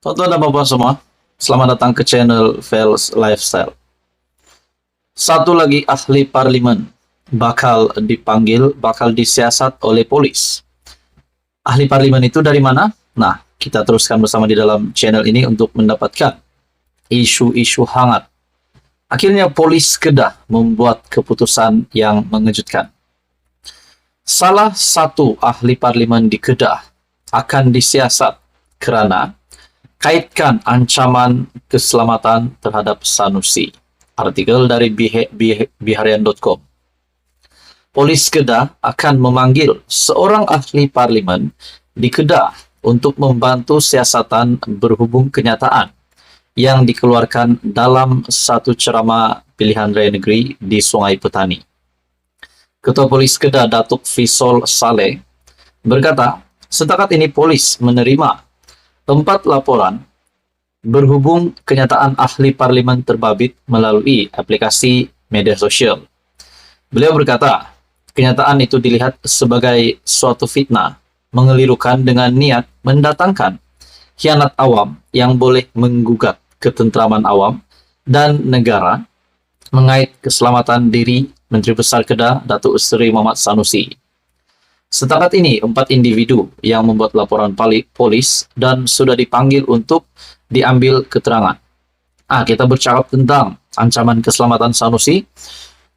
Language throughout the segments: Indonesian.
Tuan-tuan dan bapak semua, selamat datang ke channel Vels Lifestyle. Satu lagi ahli parlimen bakal disiasat oleh polis. Ahli parlimen itu dari mana? Nah, kita teruskan bersama di dalam channel ini untuk mendapatkan isu-isu hangat. Akhirnya polis Kedah membuat keputusan yang mengejutkan. Salah satu ahli parlimen di Kedah akan disiasat kerana kaitkan ancaman keselamatan terhadap Sanusi. Artikel dari biharian.com. Polis Kedah akan memanggil seorang ahli parlimen di Kedah untuk membantu siasatan berhubung kenyataan yang dikeluarkan dalam satu ceramah pilihan raya negeri di Sungai Petani. Ketua Polis Kedah Datuk Fisol Saleh berkata, setakat ini polis menerima 4 laporan berhubung kenyataan ahli parlimen terbabit melalui aplikasi media sosial. Beliau berkata, kenyataan itu dilihat sebagai suatu fitnah, mengelirukan dengan niat mendatangkan khianat awam yang boleh menggugat ketentraman awam dan negara mengait keselamatan diri Menteri Besar Kedah Datuk Seri Muhammad Sanusi. Setakat ini, 4 individu yang membuat laporan polis dan sudah dipanggil untuk diambil keterangan. Kita bercakap tentang ancaman keselamatan Sanusi.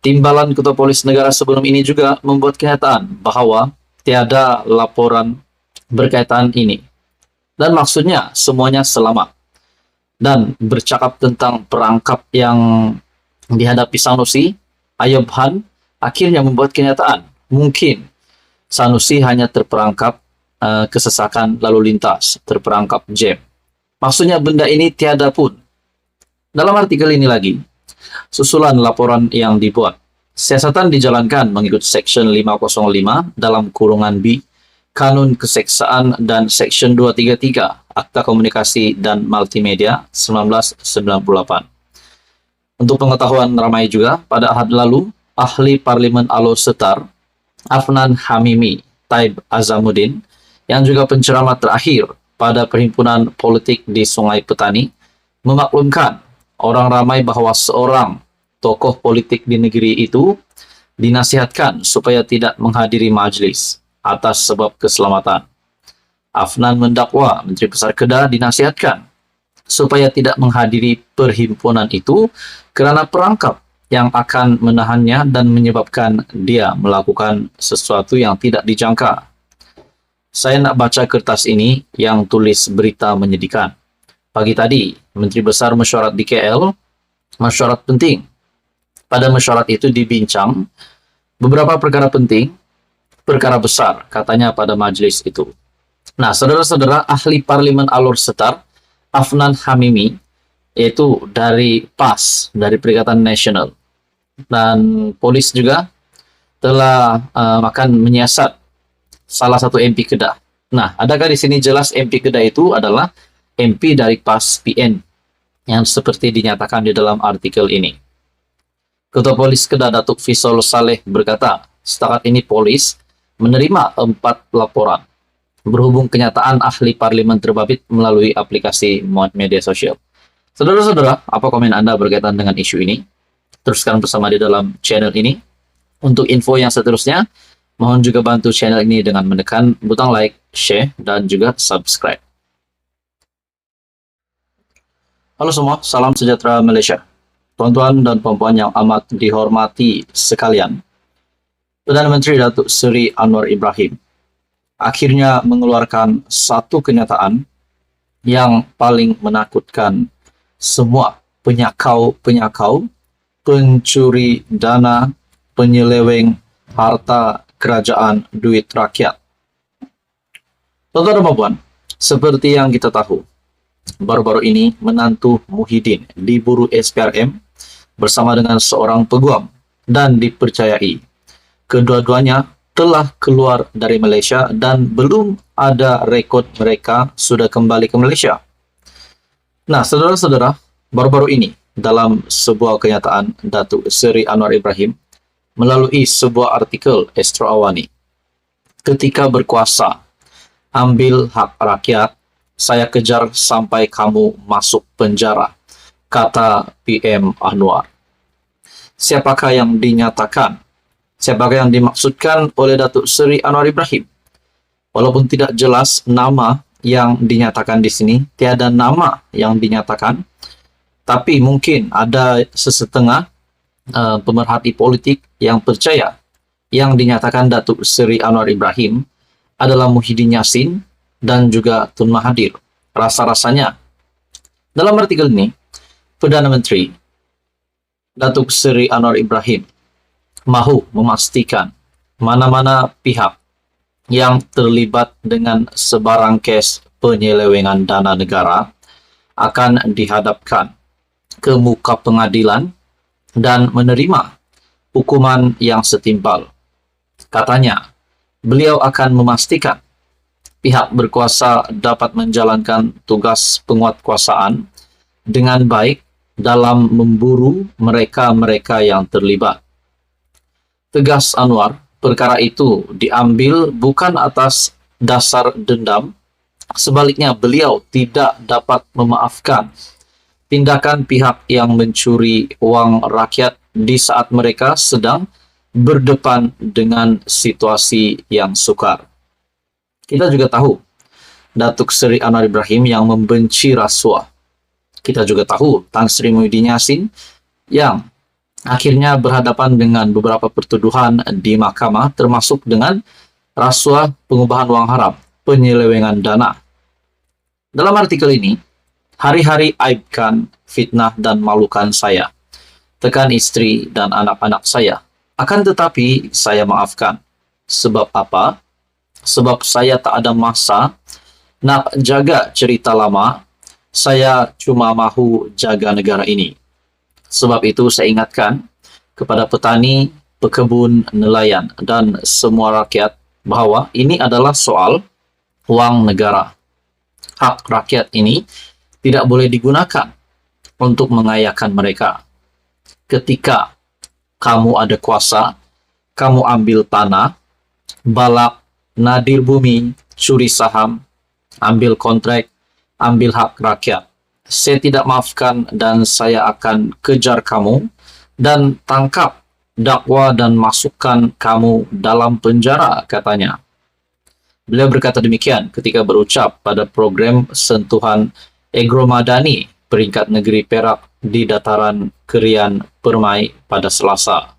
Timbalan Ketua Polis Negara sebelum ini juga membuat kenyataan bahawa tiada laporan berkaitan ini. Dan maksudnya semuanya selamat. Dan bercakap tentang perangkap yang dihadapi Sanusi, Ayub Han akhirnya membuat kenyataan. Mungkin Sanusi hanya terperangkap kesesakan lalu lintas, terperangkap jam. Maksudnya benda ini tiada pun. Dalam artikel ini lagi, susulan laporan yang dibuat. Siasatan dijalankan mengikut Seksyen 505 dalam kurungan B, Kanun Keseksaan dan Seksyen 233, Akta Komunikasi dan Multimedia 1998. Untuk pengetahuan ramai juga, pada Ahad lalu, Ahli Parlimen Alor Setar, Afnan Hamimi Taib Azamuddin, yang juga penceramah terakhir pada Perhimpunan Politik di Sungai Petani, memaklumkan orang ramai bahawa seorang tokoh politik di negeri itu dinasihatkan supaya tidak menghadiri majlis atas sebab keselamatan. Afnan mendakwa Menteri Besar Kedah dinasihatkan supaya tidak menghadiri perhimpunan itu kerana perangkap yang akan menahannya dan menyebabkan dia melakukan sesuatu yang tidak dijangka. Saya nak baca kertas ini yang tulis berita menyedihkan. Pagi tadi, Menteri Besar mesyuarat di KL, mesyuarat penting. Pada mesyuarat itu dibincang beberapa perkara penting, perkara besar, katanya pada majlis itu. Nah, saudara-saudara, ahli parlimen Alor Setar, Afnan Hamimi, yaitu dari PAS, dari Perikatan Nasional. Dan polis juga telah akan menyiasat salah satu MP Kedah. Nah, adakah di sini jelas MP Kedah itu adalah MP dari PAS PN yang seperti dinyatakan di dalam artikel ini. Ketua Polis Kedah Datuk Fisol Saleh berkata, setakat ini polis menerima 4 laporan berhubung kenyataan ahli parlimen terbabit melalui aplikasi media sosial. Saudara-saudara, apa komen Anda berkaitan dengan isu ini? Teruskan bersama di dalam channel ini. Untuk info yang seterusnya, mohon juga bantu channel ini dengan menekan butang like, share, dan juga subscribe. Halo semua, salam sejahtera Malaysia. Tuan-tuan dan puan-puan yang amat dihormati sekalian, Perdana Menteri Datuk Seri Anwar Ibrahim akhirnya mengeluarkan satu kenyataan yang paling menakutkan semua penyakau, pencuri dana, penyeleweng harta kerajaan duit rakyat. Tuan-tuan dan puan, seperti yang kita tahu, baru-baru ini menantu Muhyiddin diburu SPRM bersama dengan seorang peguam dan dipercayai kedua-duanya telah keluar dari Malaysia dan belum ada rekod mereka sudah kembali ke Malaysia. Nah, saudara-saudara, baru-baru ini dalam sebuah kenyataan Datuk Seri Anwar Ibrahim melalui sebuah artikel Astro Awani, ketika berkuasa ambil hak rakyat, saya kejar sampai kamu masuk penjara, kata PM Anwar. Siapakah yang dinyatakan? Siapakah yang dimaksudkan oleh Datuk Seri Anwar Ibrahim? Walaupun tidak jelas nama yang dinyatakan di sini, tiada nama yang dinyatakan, tapi mungkin ada sesetengah pemerhati politik yang percaya yang dinyatakan Datuk Seri Anwar Ibrahim adalah Muhyiddin Yassin dan juga Tun Mahathir. Rasa-rasanya dalam artikel ini, Perdana Menteri Datuk Seri Anwar Ibrahim mahu memastikan mana-mana pihak yang terlibat dengan sebarang kes penyelewengan dana negara akan dihadapkan ke muka pengadilan dan menerima hukuman yang setimpal. Katanya, beliau akan memastikan pihak berkuasa dapat menjalankan tugas penguatkuasaan dengan baik dalam memburu mereka-mereka yang terlibat. Tegas Anwar, perkara itu diambil bukan atas dasar dendam, sebaliknya beliau tidak dapat memaafkan tindakan pihak yang mencuri wang rakyat di saat mereka sedang berdepan dengan situasi yang sukar. Kita juga tahu Datuk Seri Anwar Ibrahim yang membenci rasuah. Kita juga tahu Tan Sri Muhyiddin Yassin yang akhirnya berhadapan dengan beberapa pertuduhan di mahkamah, termasuk dengan rasuah, pengubahan wang haram, penyelewengan dana. Dalam artikel ini, hari-hari aibkan, fitnah dan malukan saya, tekan istri dan anak-anak saya. Akan tetapi saya maafkan. Sebab apa? Sebab saya tak ada masa nak jaga cerita lama. Saya cuma mahu jaga negara ini. Sebab itu saya ingatkan kepada petani, pekebun, nelayan dan semua rakyat bahawa ini adalah soal wang negara. Hak rakyat ini tidak boleh digunakan untuk mengayakan mereka. Ketika kamu ada kuasa, kamu ambil tanah, balak, nadir bumi, curi saham, ambil kontrak, ambil hak rakyat. Saya tidak maafkan dan saya akan kejar kamu dan tangkap, dakwa dan masukkan kamu dalam penjara, katanya. Beliau berkata demikian ketika berucap pada program sentuhan Agromadani peringkat negeri Perak di dataran Kerian Permai pada Selasa.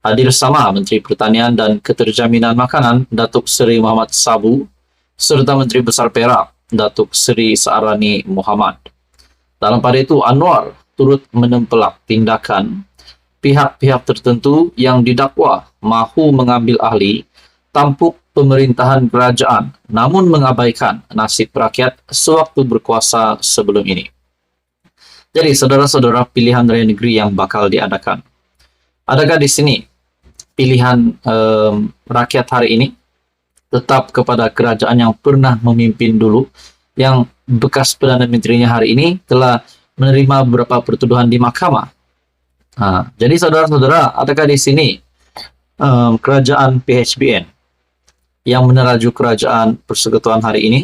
Hadir sama Menteri Pertanian dan Keterjaminan Makanan Datuk Seri Muhammad Sabu serta Menteri Besar Perak Datuk Seri Saarani Muhammad. Dalam pada itu, Anwar turut menempelak tindakan pihak-pihak tertentu yang didakwa mahu mengambil ahli tampuk pemerintahan kerajaan namun mengabaikan nasib rakyat sewaktu berkuasa sebelum ini. Jadi, saudara-saudara, pilihan raya negeri yang bakal diadakan. Adakah di sini pilihan rakyat hari ini tetap kepada kerajaan yang pernah memimpin dulu, yang bekas Perdana Menterinya hari ini telah menerima beberapa pertuduhan di mahkamah? Jadi saudara-saudara, adakah di sini kerajaan PHBN yang meneraju kerajaan persekutuan hari ini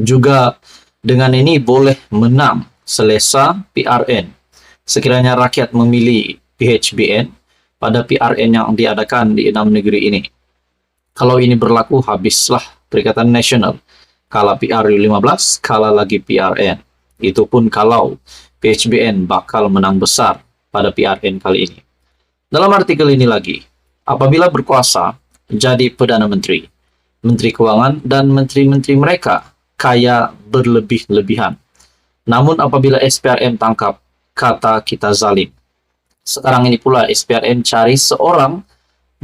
juga dengan ini boleh menang selesa PRN sekiranya rakyat memilih PHBN pada PRN yang diadakan di 6 negeri ini? Kalau ini berlaku, habislah Perikatan Nasional. Kala PRU15, kala lagi PRN. Itu pun kalau PHBN bakal menang besar pada PRN kali ini. Dalam artikel ini lagi, apabila berkuasa, jadi Perdana Menteri, Menteri Keuangan, dan menteri-menteri mereka kaya berlebih-lebihan. Namun apabila SPRM tangkap, kata kita zalim. Sekarang ini pula SPRM cari seorang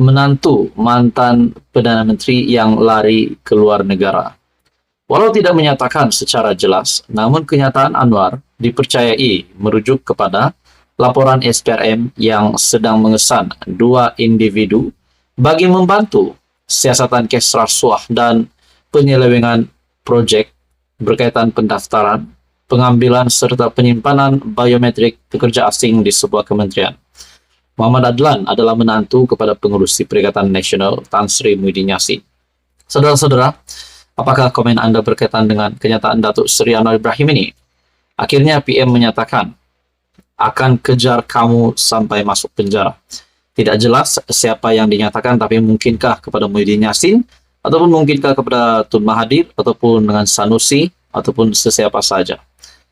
menantu mantan Perdana Menteri yang lari ke luar negara. Walau tidak menyatakan secara jelas, namun kenyataan Anwar dipercayai merujuk kepada laporan SPRM yang sedang mengesan 2 individu bagi membantu siasatan kes rasuah dan penyelewengan proyek berkaitan pendaftaran, pengambilan serta penyimpanan biometrik pekerja asing di sebuah kementerian. Muhammad Adlan adalah menantu kepada pengurusi Perikatan Nasional Tan Sri Muhyiddin Yassin. Saudara-saudara, Apakah komen Anda berkaitan dengan kenyataan Datuk Seri Anwar Ibrahim ini? Akhirnya PM menyatakan akan kejar kamu sampai masuk penjara. Tidak jelas siapa yang dinyatakan, tapi mungkinkah kepada Muhyiddin Yassin, ataupun mungkinkah kepada Tun Mahathir, ataupun dengan Sanusi, ataupun sesiapa saja.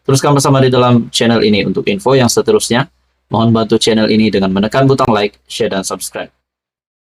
Teruskan bersama di dalam channel ini untuk info yang seterusnya. Mohon bantu channel ini dengan menekan butang like, share, dan subscribe.